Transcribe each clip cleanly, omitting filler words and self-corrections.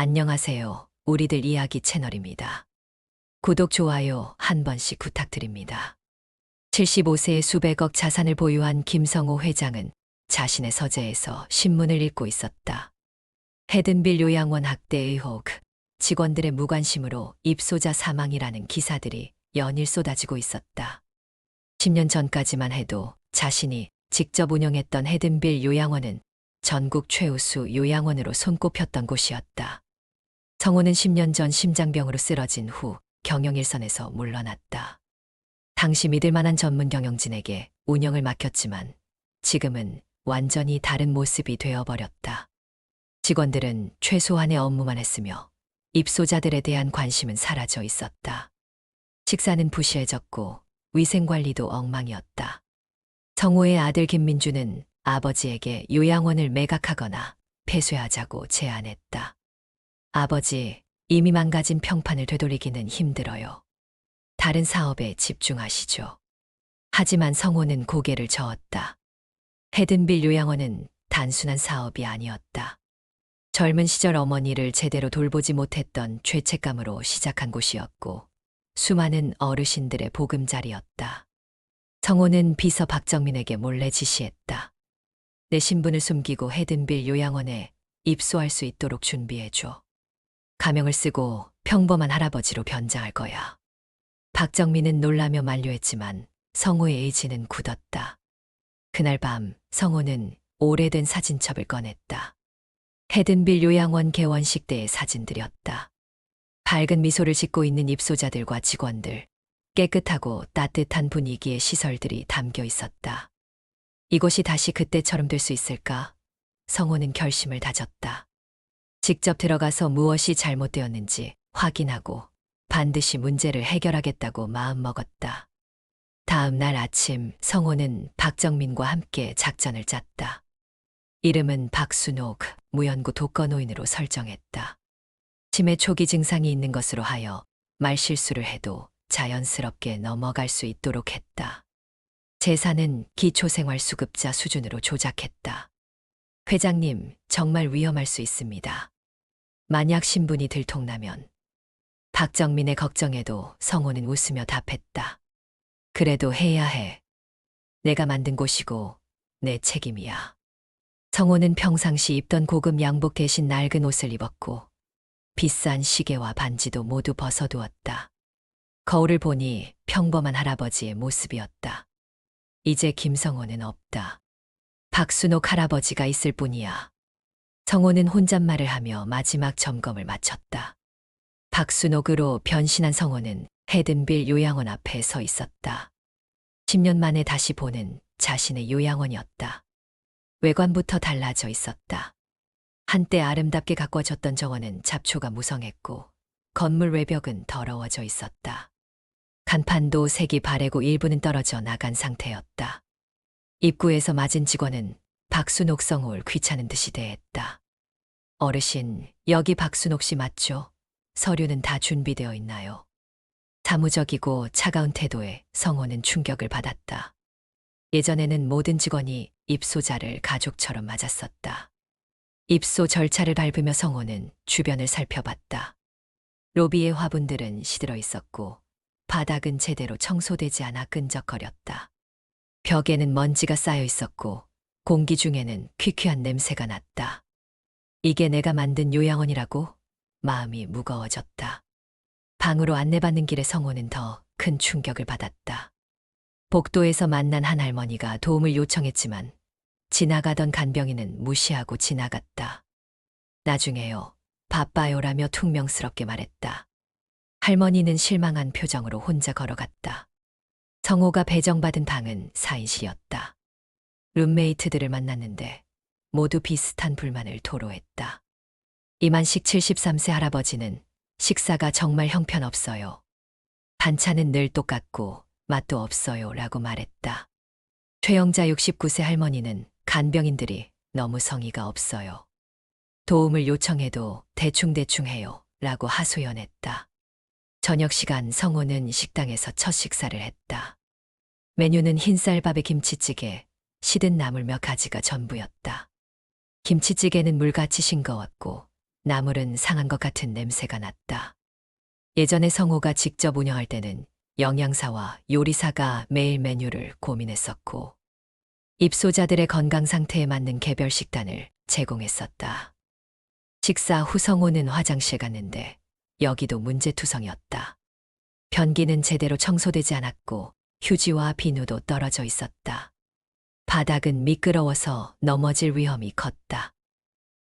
안녕하세요. 우리들 이야기 채널입니다. 구독, 좋아요 한 번씩 부탁드립니다. 75세의 수백억 자산을 보유한 김성호 회장은 자신의 서재에서 신문을 읽고 있었다. 헤든빌 요양원 학대 의혹, 직원들의 무관심으로 입소자 사망이라는 기사들이 연일 쏟아지고 있었다. 10년 전까지만 해도 자신이 직접 운영했던 헤든빌 요양원은 전국 최우수 요양원으로 손꼽혔던 곳이었다. 성호는 10년 전 심장병으로 쓰러진 후 경영 일선에서 물러났다. 당시 믿을 만한 전문 경영진에게 운영을 맡겼지만 지금은 완전히 다른 모습이 되어버렸다. 직원들은 최소한의 업무만 했으며 입소자들에 대한 관심은 사라져 있었다. 식사는 부실해졌고 위생관리도 엉망이었다. 성호의 아들 김민주는 아버지에게 요양원을 매각하거나 폐쇄하자고 제안했다. 아버지, 이미 망가진 평판을 되돌리기는 힘들어요. 다른 사업에 집중하시죠. 하지만 성호는 고개를 저었다. 헤든빌 요양원은 단순한 사업이 아니었다. 젊은 시절 어머니를 제대로 돌보지 못했던 죄책감으로 시작한 곳이었고 수많은 어르신들의 보금자리였다. 성호는 비서 박정민에게 몰래 지시했다. 내 신분을 숨기고 헤든빌 요양원에 입소할 수 있도록 준비해줘. 가명을 쓰고 평범한 할아버지로 변장할 거야. 박정민은 놀라며 만류했지만 성호의 의지는 굳었다. 그날 밤 성호는 오래된 사진첩을 꺼냈다. 헤든빌 요양원 개원식 때의 사진들이었다. 밝은 미소를 짓고 있는 입소자들과 직원들, 깨끗하고 따뜻한 분위기의 시설들이 담겨 있었다. 이곳이 다시 그때처럼 될 수 있을까? 성호는 결심을 다졌다. 직접 들어가서 무엇이 잘못되었는지 확인하고 반드시 문제를 해결하겠다고 마음먹었다. 다음 날 아침 성호는 박정민과 함께 작전을 짰다. 이름은 박순옥, 무연고 독거노인으로 설정했다. 치매 초기 증상이 있는 것으로 하여 말실수를 해도 자연스럽게 넘어갈 수 있도록 했다. 재산은 기초생활수급자 수준으로 조작했다. 회장님, 정말 위험할 수 있습니다. 만약 신분이 들통나면. 박정민의 걱정에도 성호는 웃으며 답했다. 그래도 해야 해. 내가 만든 곳이고 내 책임이야. 성호는 평상시 입던 고급 양복 대신 낡은 옷을 입었고 비싼 시계와 반지도 모두 벗어두었다. 거울을 보니 평범한 할아버지의 모습이었다. 이제 김성호는 없다. 박순옥 할아버지가 있을 뿐이야. 성호는 혼잣말을 하며 마지막 점검을 마쳤다. 박순옥으로 변신한 성호는 헤든빌 요양원 앞에 서 있었다. 10년 만에 다시 보는 자신의 요양원이었다. 외관부터 달라져 있었다. 한때 아름답게 가꿔졌던 정원은 잡초가 무성했고 건물 외벽은 더러워져 있었다. 간판도 색이 바래고 일부는 떨어져 나간 상태였다. 입구에서 맞은 직원은 박순옥 성호를 귀찮은 듯이 대했다. 어르신, 여기 박순옥 씨 맞죠? 서류는 다 준비되어 있나요? 사무적이고 차가운 태도에 성호는 충격을 받았다. 예전에는 모든 직원이 입소자를 가족처럼 맞았었다. 입소 절차를 밟으며 성호는 주변을 살펴봤다. 로비의 화분들은 시들어 있었고 바닥은 제대로 청소되지 않아 끈적거렸다. 벽에는 먼지가 쌓여 있었고 공기 중에는 퀴퀴한 냄새가 났다. 이게 내가 만든 요양원이라고? 마음이 무거워졌다. 방으로 안내받는 길에 성호는 더 큰 충격을 받았다. 복도에서 만난 한 할머니가 도움을 요청했지만 지나가던 간병인은 무시하고 지나갔다. 나중에요. 바빠요라며 퉁명스럽게 말했다. 할머니는 실망한 표정으로 혼자 걸어갔다. 성호가 배정받은 방은 4인실이었다. 룸메이트들을 만났는데 모두 비슷한 불만을 토로했다. 이만식 73세 할아버지는 식사가 정말 형편없어요. 반찬은 늘 똑같고 맛도 없어요 라고 말했다. 최영자 69세 할머니는 간병인들이 너무 성의가 없어요. 도움을 요청해도 대충대충 해요 라고 하소연했다. 저녁 시간 성호는 식당에서 첫 식사를 했다. 메뉴는 흰쌀밥에 김치찌개, 시든 나물 몇 가지가 전부였다. 김치찌개는 물같이 싱거웠고 나물은 상한 것 같은 냄새가 났다. 예전에 성호가 직접 운영할 때는 영양사와 요리사가 매일 메뉴를 고민했었고, 입소자들의 건강 상태에 맞는 개별 식단을 제공했었다. 식사 후 성호는 화장실 갔는데 여기도 문제투성이었다. 변기는 제대로 청소되지 않았고 휴지와 비누도 떨어져 있었다. 바닥은 미끄러워서 넘어질 위험이 컸다.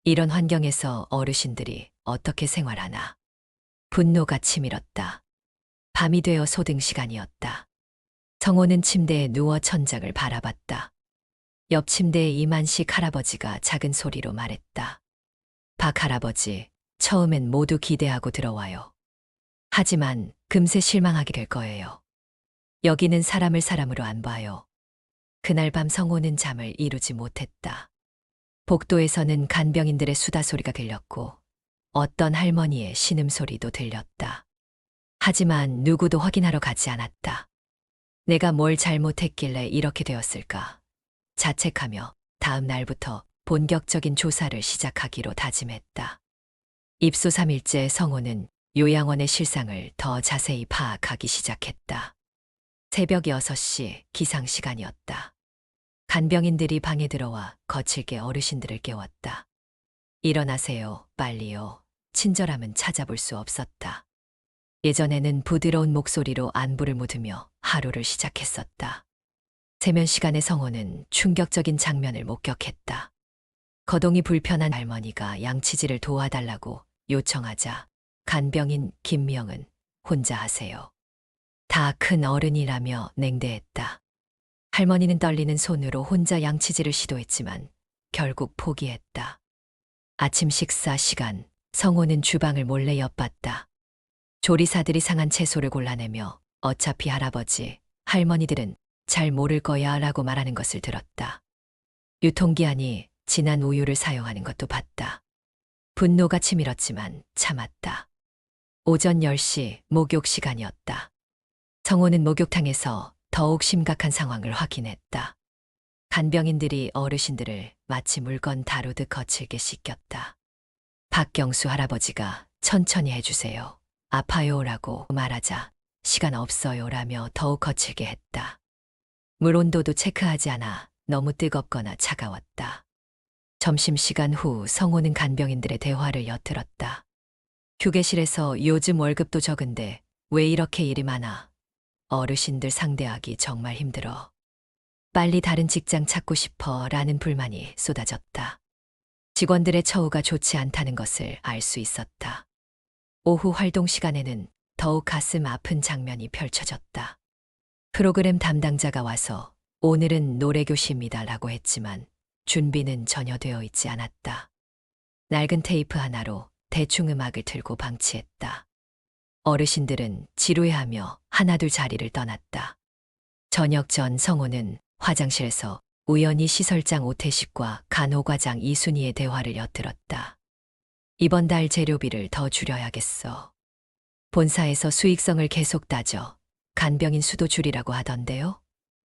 이런 환경에서 어르신들이 어떻게 생활하나. 분노가 치밀었다. 밤이 되어 소등 시간이었다. 성호는 침대에 누워 천장을 바라봤다. 옆 침대에 이만식 할아버지가 작은 소리로 말했다. 박 할아버지, 처음엔 모두 기대하고 들어와요. 하지만 금세 실망하게 될 거예요. 여기는 사람을 사람으로 안 봐요. 그날 밤 성호는 잠을 이루지 못했다. 복도에서는 간병인들의 수다 소리가 들렸고 어떤 할머니의 신음소리도 들렸다. 하지만 누구도 확인하러 가지 않았다. 내가 뭘 잘못했길래 이렇게 되었을까? 자책하며 다음 날부터 본격적인 조사를 시작하기로 다짐했다. 입소 3일째 성호는 요양원의 실상을 더 자세히 파악하기 시작했다. 새벽 6시 기상시간이었다. 간병인들이 방에 들어와 거칠게 어르신들을 깨웠다. 일어나세요, 빨리요. 친절함은 찾아볼 수 없었다. 예전에는 부드러운 목소리로 안부를 묻으며 하루를 시작했었다. 세면 시간의 성호는 충격적인 장면을 목격했다. 거동이 불편한 할머니가 양치질을 도와달라고 요청하자 간병인 김명은 혼자 하세요. 다 큰 어른이라며 냉대했다. 할머니는 떨리는 손으로 혼자 양치질을 시도했지만 결국 포기했다. 아침 식사 시간, 성호는 주방을 몰래 엿봤다. 조리사들이 상한 채소를 골라내며 어차피 할아버지, 할머니들은 잘 모를 거야 라고 말하는 것을 들었다. 유통기한이 지난 우유를 사용하는 것도 봤다. 분노가 치밀었지만 참았다. 오전 10시 목욕 시간이었다. 성호는 목욕탕에서 더욱 심각한 상황을 확인했다. 간병인들이 어르신들을 마치 물건 다루듯 거칠게 씻겼다. 박경수 할아버지가 천천히 해주세요. 아파요라고 말하자 시간 없어요라며 더욱 거칠게 했다. 물 온도도 체크하지 않아 너무 뜨겁거나 차가웠다. 점심시간 후 성호는 간병인들의 대화를 엿들었다. 휴게실에서 요즘 월급도 적은데 왜 이렇게 일이 많아? 어르신들 상대하기 정말 힘들어. 빨리 다른 직장 찾고 싶어 라는 불만이 쏟아졌다. 직원들의 처우가 좋지 않다는 것을 알 수 있었다. 오후 활동 시간에는 더욱 가슴 아픈 장면이 펼쳐졌다. 프로그램 담당자가 와서 오늘은 노래교시입니다 라고 했지만 준비는 전혀 되어 있지 않았다. 낡은 테이프 하나로 대충 음악을 틀고 방치했다. 어르신들은 지루해하며 하나둘 자리를 떠났다. 저녁 전 성호는 화장실에서 우연히 시설장 오태식과 간호과장 이순희의 대화를 엿들었다. 이번 달 재료비를 더 줄여야겠어. 본사에서 수익성을 계속 따져 간병인 수도 줄이라고 하던데요?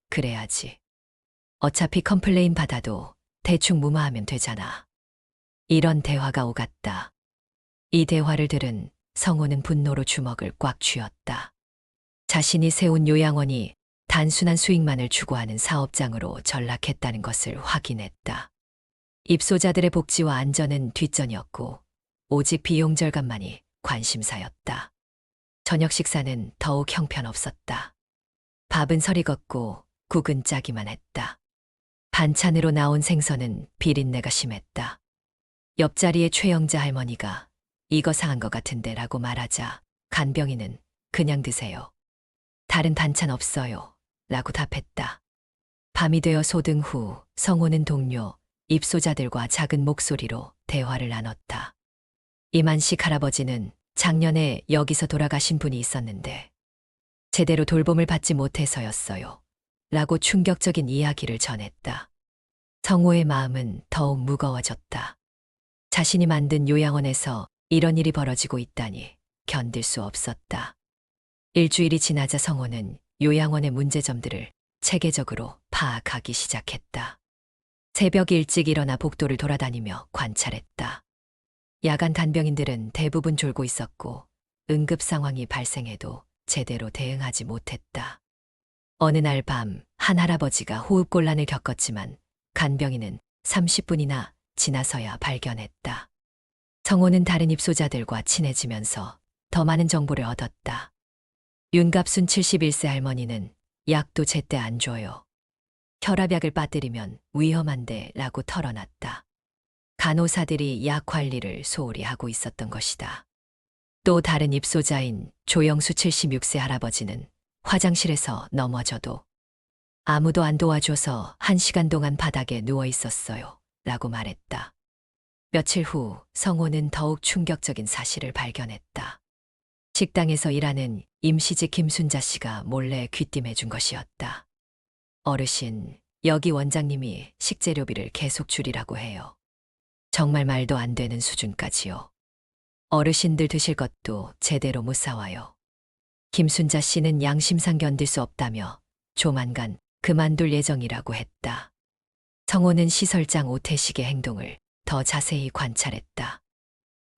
그래야지. 어차피 컴플레인 받아도 대충 무마하면 되잖아. 이런 대화가 오갔다. 이 대화를 들은 성호는 분노로 주먹을 꽉 쥐었다. 자신이 세운 요양원이 단순한 수익만을 추구하는 사업장으로 전락했다는 것을 확인했다. 입소자들의 복지와 안전은 뒷전이었고 오직 비용 절감만이 관심사였다. 저녁 식사는 더욱 형편없었다. 밥은 설익었고 국은 짜기만 했다. 반찬으로 나온 생선은 비린내가 심했다. 옆자리의 최영자 할머니가 이거 상한 것 같은데 라고 말하자 간병인은 그냥 드세요. 다른 반찬 없어요 라고 답했다. 밤이 되어 소등 후 성호는 동료, 입소자들과 작은 목소리로 대화를 나눴다. 이만식 할아버지는 작년에 여기서 돌아가신 분이 있었는데 제대로 돌봄을 받지 못해서였어요. 라고 충격적인 이야기를 전했다. 성호의 마음은 더욱 무거워졌다. 자신이 만든 요양원에서 이런 일이 벌어지고 있다니 견딜 수 없었다. 일주일이 지나자 성호는 요양원의 문제점들을 체계적으로 파악하기 시작했다. 새벽 일찍 일어나 복도를 돌아다니며 관찰했다. 야간 간병인들은 대부분 졸고 있었고 응급 상황이 발생해도 제대로 대응하지 못했다. 어느 날 밤 한 할아버지가 호흡곤란을 겪었지만 간병인은 30분이나 지나서야 발견했다. 성호는 다른 입소자들과 친해지면서 더 많은 정보를 얻었다. 윤갑순 71세 할머니는 약도 제때 안 줘요. 혈압약을 빠뜨리면 위험한데 라고 털어놨다. 간호사들이 약 관리를 소홀히 하고 있었던 것이다. 또 다른 입소자인 조영수 76세 할아버지는 화장실에서 넘어져도 아무도 안 도와줘서 1시간 동안 바닥에 누워 있었어요. 라고 말했다. 며칠 후 성호는 더욱 충격적인 사실을 발견했다. 식당에서 일하는 임시직 김순자 씨가 몰래 귀띔해 준 것이었다. 어르신, 여기 원장님이 식재료비를 계속 줄이라고 해요. 정말 말도 안 되는 수준까지요. 어르신들 드실 것도 제대로 못 사와요. 김순자 씨는 양심상 견딜 수 없다며 조만간 그만둘 예정이라고 했다. 성호는 시설장 오태식의 행동을 더 자세히 관찰했다.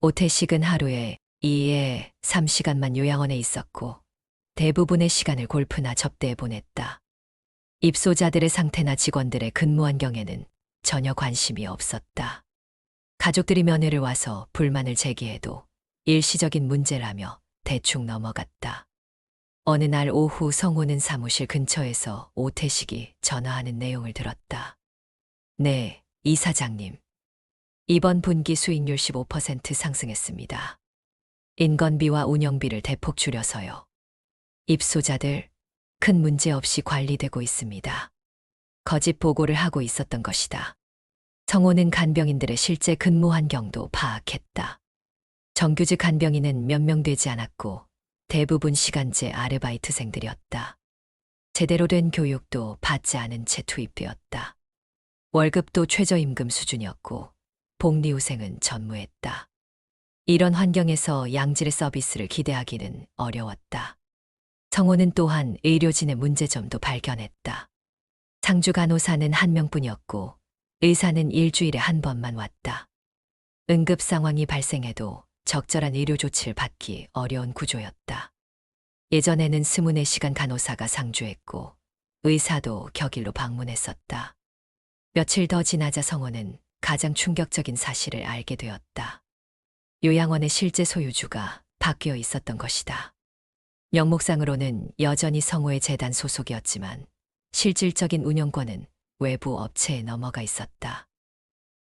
오태식은 하루에 2에 3시간만 요양원에 있었고 대부분의 시간을 골프나 접대에 보냈다. 입소자들의 상태나 직원들의 근무 환경에는 전혀 관심이 없었다. 가족들이 면회를 와서 불만을 제기해도 일시적인 문제라며 대충 넘어갔다. 어느 날 오후 성호는 사무실 근처에서 오태식이 전화하는 내용을 들었다. 네, 이사장님. 이번 분기 수익률 15% 상승했습니다. 인건비와 운영비를 대폭 줄여서요. 입소자들, 큰 문제 없이 관리되고 있습니다. 거짓 보고를 하고 있었던 것이다. 성호는 간병인들의 실제 근무 환경도 파악했다. 정규직 간병인은 몇 명 되지 않았고 대부분 시간제 아르바이트생들이었다. 제대로 된 교육도 받지 않은 채 투입되었다. 월급도 최저임금 수준이었고 복리후생은 전무했다. 이런 환경에서 양질의 서비스를 기대하기는 어려웠다. 성호는 또한 의료진의 문제점도 발견했다. 상주 간호사는 한 명뿐이었고 의사는 일주일에 한 번만 왔다. 응급 상황이 발생해도 적절한 의료 조치를 받기 어려운 구조였다. 예전에는 24시간 간호사가 상주했고 의사도 격일로 방문했었다. 며칠 더 지나자 성호는 가장 충격적인 사실을 알게 되었다. 요양원의 실제 소유주가 바뀌어 있었던 것이다. 명목상으로는 여전히 성호의 재단 소속이었지만 실질적인 운영권은 외부 업체에 넘어가 있었다.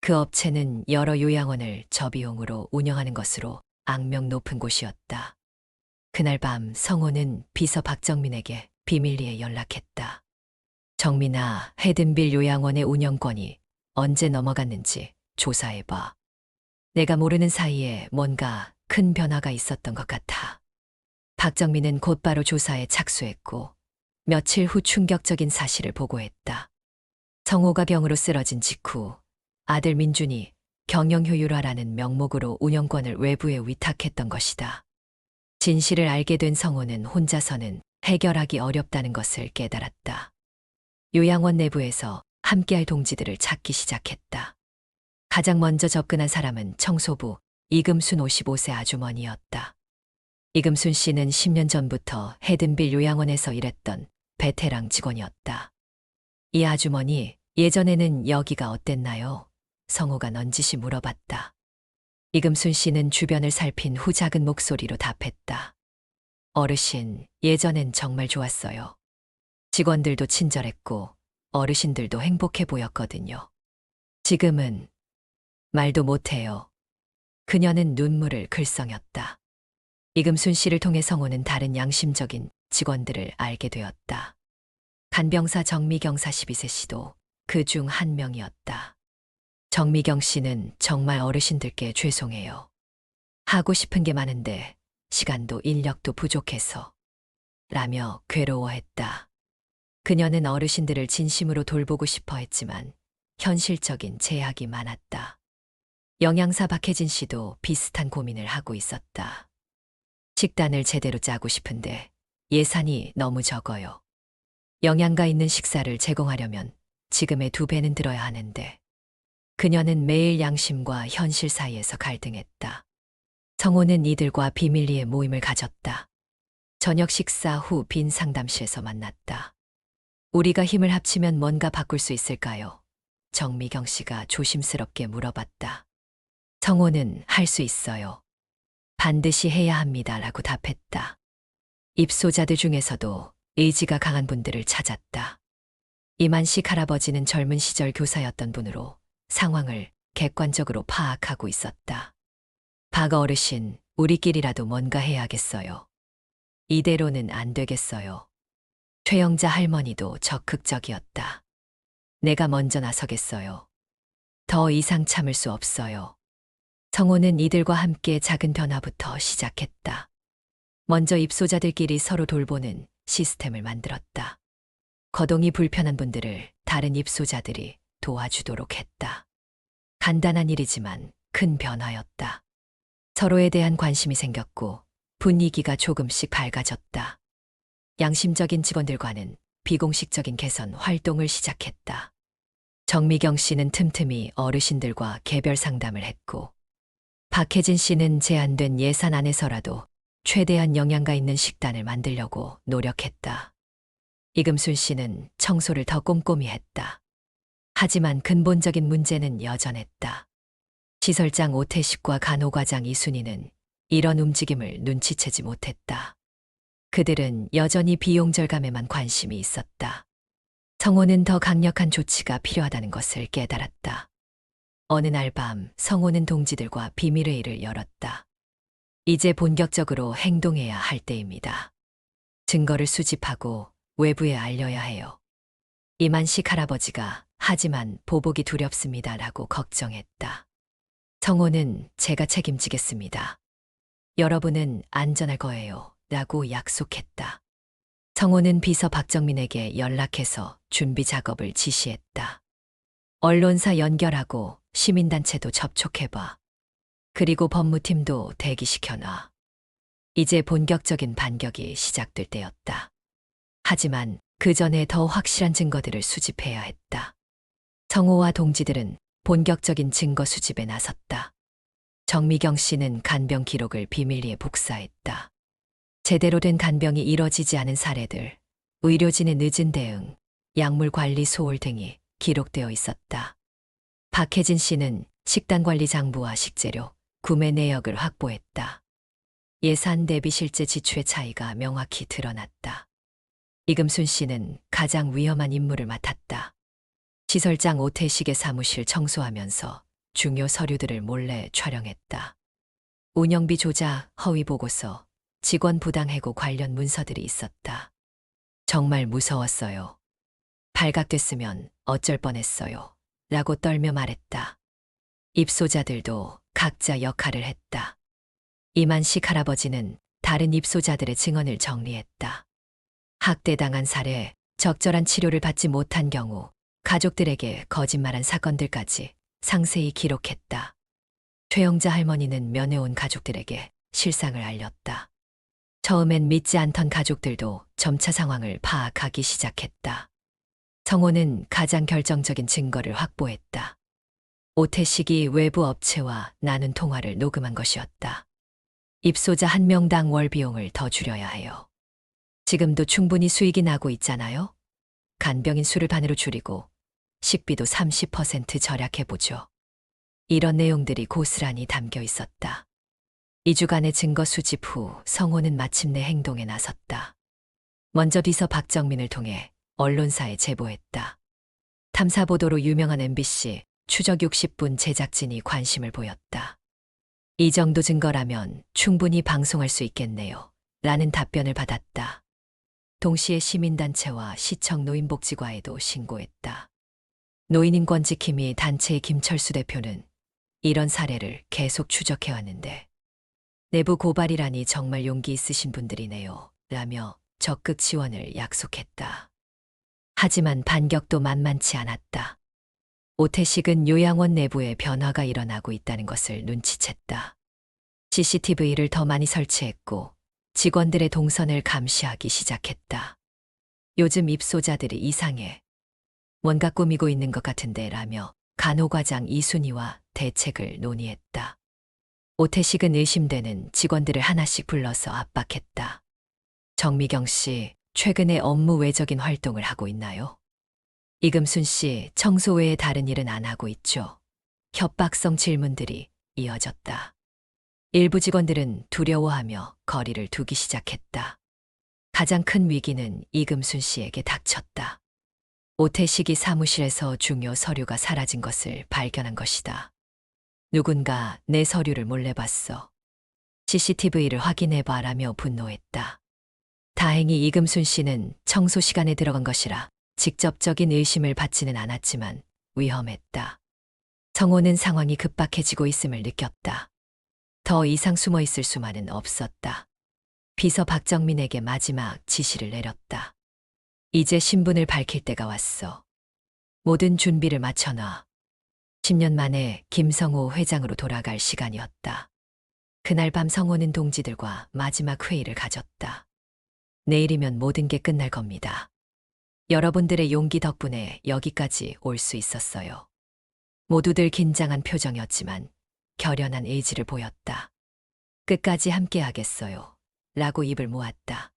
그 업체는 여러 요양원을 저비용으로 운영하는 것으로 악명 높은 곳이었다. 그날 밤 성호는 비서 박정민에게 비밀리에 연락했다. 정민아, 헤든빌 요양원의 운영권이 언제 넘어갔는지 조사해봐. 내가 모르는 사이에 뭔가 큰 변화가 있었던 것 같아. 박정민은 곧바로 조사에 착수했고 며칠 후 충격적인 사실을 보고했다. 성호가 병으로 쓰러진 직후 아들 민준이 경영 효율화라는 명목으로 운영권을 외부에 위탁했던 것이다. 진실을 알게 된 성호는 혼자서는 해결하기 어렵다는 것을 깨달았다. 요양원 내부에서 함께할 동지들을 찾기 시작했다. 가장 먼저 접근한 사람은 청소부 이금순 55세 아주머니였다. 이금순 씨는 10년 전부터 헤든빌 요양원에서 일했던 베테랑 직원이었다. 이 아주머니, 예전에는 여기가 어땠나요? 성호가 넌지시 물어봤다. 이금순 씨는 주변을 살핀 후 작은 목소리로 답했다. 어르신, 예전엔 정말 좋았어요. 직원들도 친절했고 어르신들도 행복해 보였거든요. 지금은 말도 못해요. 그녀는 눈물을 글썽였다. 이금순 씨를 통해 성호는 다른 양심적인 직원들을 알게 되었다. 간병사 정미경 42세 씨도 그 중 한 명이었다. 정미경 씨는 정말 어르신들께 죄송해요. 하고 싶은 게 많은데 시간도 인력도 부족해서 라며 괴로워했다. 그녀는 어르신들을 진심으로 돌보고 싶어 했지만 현실적인 제약이 많았다. 영양사 박혜진 씨도 비슷한 고민을 하고 있었다. 식단을 제대로 짜고 싶은데 예산이 너무 적어요. 영양가 있는 식사를 제공하려면 지금의 2배는 들어야 하는데 그녀는 매일 양심과 현실 사이에서 갈등했다. 성호는 이들과 비밀리에 모임을 가졌다. 저녁 식사 후 빈 상담실에서 만났다. 우리가 힘을 합치면 뭔가 바꿀 수 있을까요? 정미경 씨가 조심스럽게 물어봤다. 성호는 할 수 있어요. 반드시 해야 합니다. 라고 답했다. 입소자들 중에서도 의지가 강한 분들을 찾았다. 이만식 할아버지는 젊은 시절 교사였던 분으로 상황을 객관적으로 파악하고 있었다. 박 어르신, 우리끼리라도 뭔가 해야겠어요. 이대로는 안 되겠어요. 최영자 할머니도 적극적이었다. 내가 먼저 나서겠어요. 더 이상 참을 수 없어요. 성호는 이들과 함께 작은 변화부터 시작했다. 먼저 입소자들끼리 서로 돌보는 시스템을 만들었다. 거동이 불편한 분들을 다른 입소자들이 도와주도록 했다. 간단한 일이지만 큰 변화였다. 서로에 대한 관심이 생겼고 분위기가 조금씩 밝아졌다. 양심적인 직원들과는 비공식적인 개선 활동을 시작했다. 정미경 씨는 틈틈이 어르신들과 개별 상담을 했고, 박혜진 씨는 제한된 예산 안에서라도 최대한 영양가 있는 식단을 만들려고 노력했다. 이금순 씨는 청소를 더 꼼꼼히 했다. 하지만 근본적인 문제는 여전했다. 시설장 오태식과 간호과장 이순희는 이런 움직임을 눈치채지 못했다. 그들은 여전히 비용 절감에만 관심이 있었다. 성호는 더 강력한 조치가 필요하다는 것을 깨달았다. 어느 날 밤 성호는 동지들과 비밀회의를 열었다. 이제 본격적으로 행동해야 할 때입니다. 증거를 수집하고 외부에 알려야 해요. 이만식 할아버지가 하지만 보복이 두렵습니다. 라고 걱정했다. 성호는 제가 책임지겠습니다. 여러분은 안전할 거예요. 라고 약속했다. 성호는 비서 박정민에게 연락해서 준비 작업을 지시했다. 언론사 연결하고 시민단체도 접촉해봐. 그리고 법무팀도 대기시켜놔. 이제 본격적인 반격이 시작될 때였다. 하지만 그 전에 더 확실한 증거들을 수집해야 했다. 성호와 동지들은 본격적인 증거 수집에 나섰다. 정미경 씨는 간병 기록을 비밀리에 복사했다. 제대로 된 간병이 이뤄지지 않은 사례들, 의료진의 늦은 대응, 약물 관리 소홀 등이 기록되어 있었다. 박혜진 씨는 식단 관리 장부와 식재료, 구매 내역을 확보했다. 예산 대비 실제 지출의 차이가 명확히 드러났다. 이금순 씨는 가장 위험한 임무를 맡았다. 시설장 오태식의 사무실 청소하면서 중요 서류들을 몰래 촬영했다. 운영비 조작, 허위 보고서, 직원 부당 해고 관련 문서들이 있었다. 정말 무서웠어요. 발각됐으면 어쩔 뻔했어요. 라고 떨며 말했다. 입소자들도 각자 역할을 했다. 이만식 할아버지는 다른 입소자들의 증언을 정리했다. 학대당한 사례, 적절한 치료를 받지 못한 경우, 가족들에게 거짓말한 사건들까지 상세히 기록했다. 최영자 할머니는 면회온 가족들에게 실상을 알렸다. 처음엔 믿지 않던 가족들도 점차 상황을 파악하기 시작했다. 성호는 가장 결정적인 증거를 확보했다. 오태식이 외부 업체와 나눈 통화를 녹음한 것이었다. 입소자 한 명당 월 비용을 더 줄여야 해요. 지금도 충분히 수익이 나고 있잖아요? 간병인 수를 반으로 줄이고 식비도 30% 절약해보죠. 이런 내용들이 고스란히 담겨 있었다. 2주간의 증거 수집 후 성호는 마침내 행동에 나섰다. 먼저 비서 박정민을 통해 언론사에 제보했다. 탐사보도로 유명한 MBC 추적 60분 제작진이 관심을 보였다. 이 정도 증거라면 충분히 방송할 수 있겠네요. 라는 답변을 받았다. 동시에 시민단체와 시청 노인복지과에도 신고했다. 노인인권지킴이 단체의 김철수 대표는 이런 사례를 계속 추적해왔는데 내부 고발이라니 정말 용기 있으신 분들이네요. 라며 적극 지원을 약속했다. 하지만 반격도 만만치 않았다. 오태식은 요양원 내부에 변화가 일어나고 있다는 것을 눈치챘다. CCTV를 더 많이 설치했고 직원들의 동선을 감시하기 시작했다. 요즘 입소자들이 이상해. 뭔가 꾸미고 있는 것 같은데 라며 간호과장 이순희와 대책을 논의했다. 오태식은 의심되는 직원들을 하나씩 불러서 압박했다. 정미경 씨, 최근에 업무 외적인 활동을 하고 있나요? 이금순 씨, 청소 외에 다른 일은 안 하고 있죠? 협박성 질문들이 이어졌다. 일부 직원들은 두려워하며 거리를 두기 시작했다. 가장 큰 위기는 이금순 씨에게 닥쳤다. 오태식이 사무실에서 중요 서류가 사라진 것을 발견한 것이다. 누군가 내 서류를 몰래 봤어. CCTV를 확인해봐라며 분노했다. 다행히 이금순 씨는 청소 시간에 들어간 것이라 직접적인 의심을 받지는 않았지만 위험했다. 성호는 상황이 급박해지고 있음을 느꼈다. 더 이상 숨어 있을 수만은 없었다. 비서 박정민에게 마지막 지시를 내렸다. 이제 신분을 밝힐 때가 왔어. 모든 준비를 마쳐놔. 10년 만에 김성호 회장으로 돌아갈 시간이었다. 그날 밤 성호는 동지들과 마지막 회의를 가졌다. 내일이면 모든 게 끝날 겁니다. 여러분들의 용기 덕분에 여기까지 올 수 있었어요. 모두들 긴장한 표정이었지만 결연한 의지를 보였다. 끝까지 함께하겠어요. 라고 입을 모았다.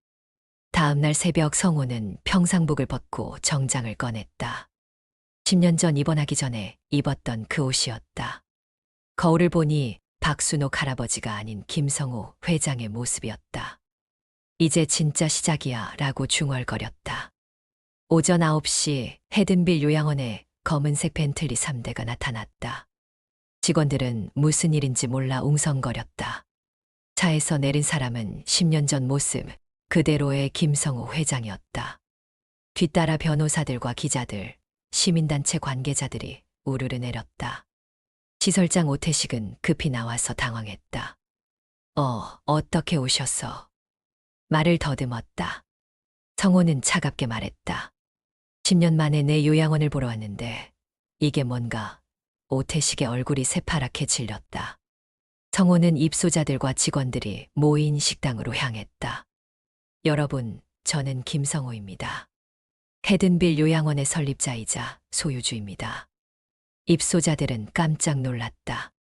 다음 날 새벽 성호는 평상복을 벗고 정장을 꺼냈다. 10년 전 입원하기 전에 입었던 그 옷이었다. 거울을 보니 박순옥 할아버지가 아닌 김성호 회장의 모습이었다. 이제 진짜 시작이야 라고 중얼거렸다. 오전 9시 헤든빌 요양원에 검은색 벤틀리 3대가 나타났다. 직원들은 무슨 일인지 몰라 웅성거렸다. 차에서 내린 사람은 10년 전 모습 그대로의 김성호 회장이었다. 뒤따라 변호사들과 기자들, 시민단체 관계자들이 우르르 내렸다. 시설장 오태식은 급히 나와서 당황했다. 어떻게 오셨어? 말을 더듬었다. 성호는 차갑게 말했다. 10년 만에 내 요양원을 보러 왔는데 이게 뭔가. 오태식의 얼굴이 새파랗게 질렸다. 성호는 입소자들과 직원들이 모인 식당으로 향했다. 여러분, 저는 김성호입니다. 헤든빌 요양원의 설립자이자 소유주입니다. 입소자들은 깜짝 놀랐다.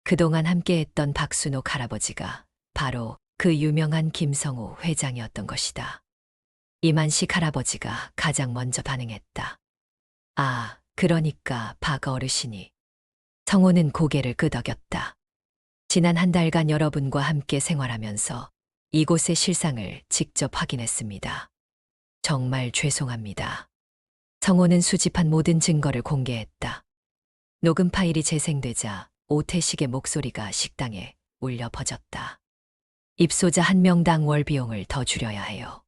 그동안 함께했던 박순옥 할아버지가 바로 그 유명한 김성호 회장이었던 것이다. 이만식 할아버지가 가장 먼저 반응했다. 아, 그러니까 박 어르신이. 성호는 고개를 끄덕였다. 지난 한 달간 여러분과 함께 생활하면서 이곳의 실상을 직접 확인했습니다. 정말 죄송합니다. 성호는 수집한 모든 증거를 공개했다. 녹음 파일이 재생되자 오태식의 목소리가 식당에 울려 퍼졌다. 입소자 한 명당 월 비용을 더 줄여야 해요.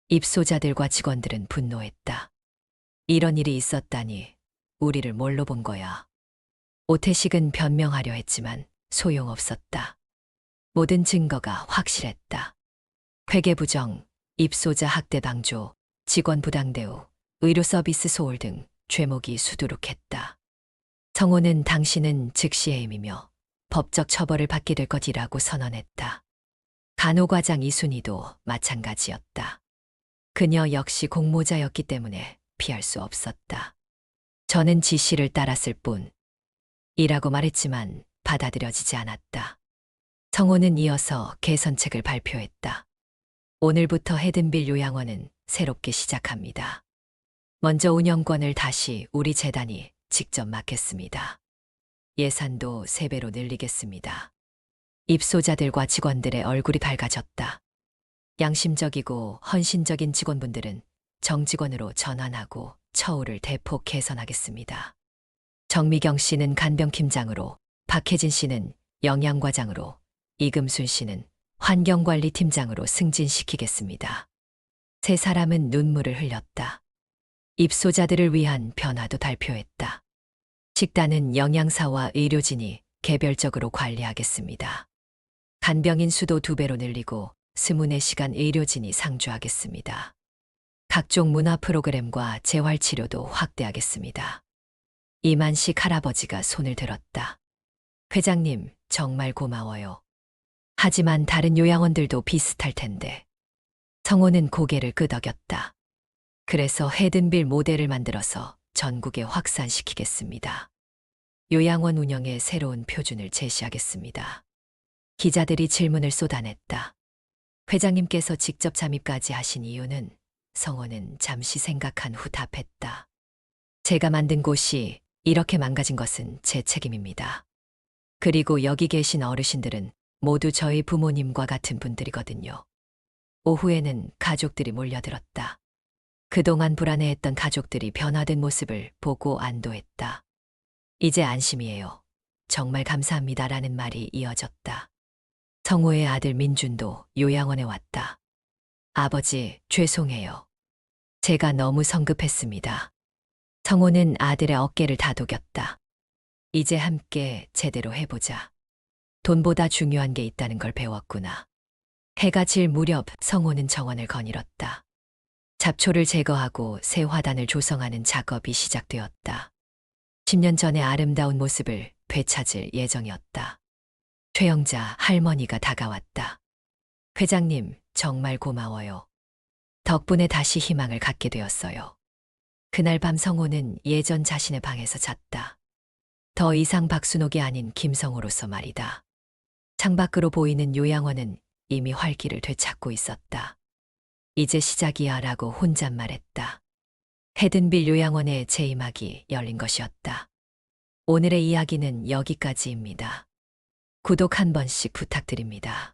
입소자들과 직원들은 분노했다. 이런 일이 있었다니 우리를 뭘로 본 거야. 오태식은 변명하려 했지만 소용없었다. 모든 증거가 확실했다. 회계부정, 입소자 학대 방조, 직원 부당 대우, 의료 서비스 소홀 등 죄목이 수두룩했다. 성호는 당신은 즉시 해임이며 법적 처벌을 받게 될 것이라고 선언했다. 간호과장 이순희도 마찬가지였다. 그녀 역시 공모자였기 때문에 피할 수 없었다. 저는 지시를 따랐을 뿐 이라고 말했지만 받아들여지지 않았다. 성호는 이어서 개선책을 발표했다. 오늘부터 헤든빌 요양원은 새롭게 시작합니다. 먼저 운영권을 다시 우리 재단이 직접 맡겠습니다. 예산도 3배로 늘리겠습니다. 입소자들과 직원들의 얼굴이 밝아졌다. 양심적이고 헌신적인 직원분들은 정직원으로 전환하고 처우를 대폭 개선하겠습니다. 정미경 씨는 간병팀장으로, 박혜진 씨는 영양과장으로, 이금순 씨는 환경관리팀장으로 승진시키겠습니다. 세 사람은 눈물을 흘렸다. 입소자들을 위한 변화도 발표했다. 식단은 영양사와 의료진이 개별적으로 관리하겠습니다. 간병인 수도 2배로 늘리고 24시간 의료진이 상주하겠습니다. 각종 문화 프로그램과 재활치료도 확대하겠습니다. 이만식 할아버지가 손을 들었다. 회장님, 정말 고마워요. 하지만 다른 요양원들도 비슷할 텐데. 성호는 고개를 끄덕였다. 그래서 헤든빌 모델을 만들어서 전국에 확산시키겠습니다. 요양원 운영의 새로운 표준을 제시하겠습니다. 기자들이 질문을 쏟아냈다. 회장님께서 직접 잠입까지 하신 이유는? 성호는 잠시 생각한 후 답했다. 제가 만든 곳이 이렇게 망가진 것은 제 책임입니다. 그리고 여기 계신 어르신들은 모두 저희 부모님과 같은 분들이거든요. 오후에는 가족들이 몰려들었다. 그동안 불안해했던 가족들이 변화된 모습을 보고 안도했다. 이제 안심이에요. 정말 감사합니다라는 말이 이어졌다. 성호의 아들 민준도 요양원에 왔다. 아버지, 죄송해요. 제가 너무 성급했습니다. 성호는 아들의 어깨를 다독였다. 이제 함께 제대로 해보자. 돈보다 중요한 게 있다는 걸 배웠구나. 해가 질 무렵 성호는 정원을 거닐었다. 잡초를 제거하고 새 화단을 조성하는 작업이 시작되었다. 10년 전의 아름다운 모습을 되찾을 예정이었다. 최영자 할머니가 다가왔다. 회장님, 정말 고마워요. 덕분에 다시 희망을 갖게 되었어요. 그날 밤 성호는 예전 자신의 방에서 잤다. 더 이상 박순옥이 아닌 김성호로서 말이다. 창밖으로 보이는 요양원은 이미 활기를 되찾고 있었다. 이제 시작이야 라고 혼잣말했다. 헤든빌 요양원의 재임하기 열린 것이었다. 오늘의 이야기는 여기까지입니다. 구독 한 번씩 부탁드립니다.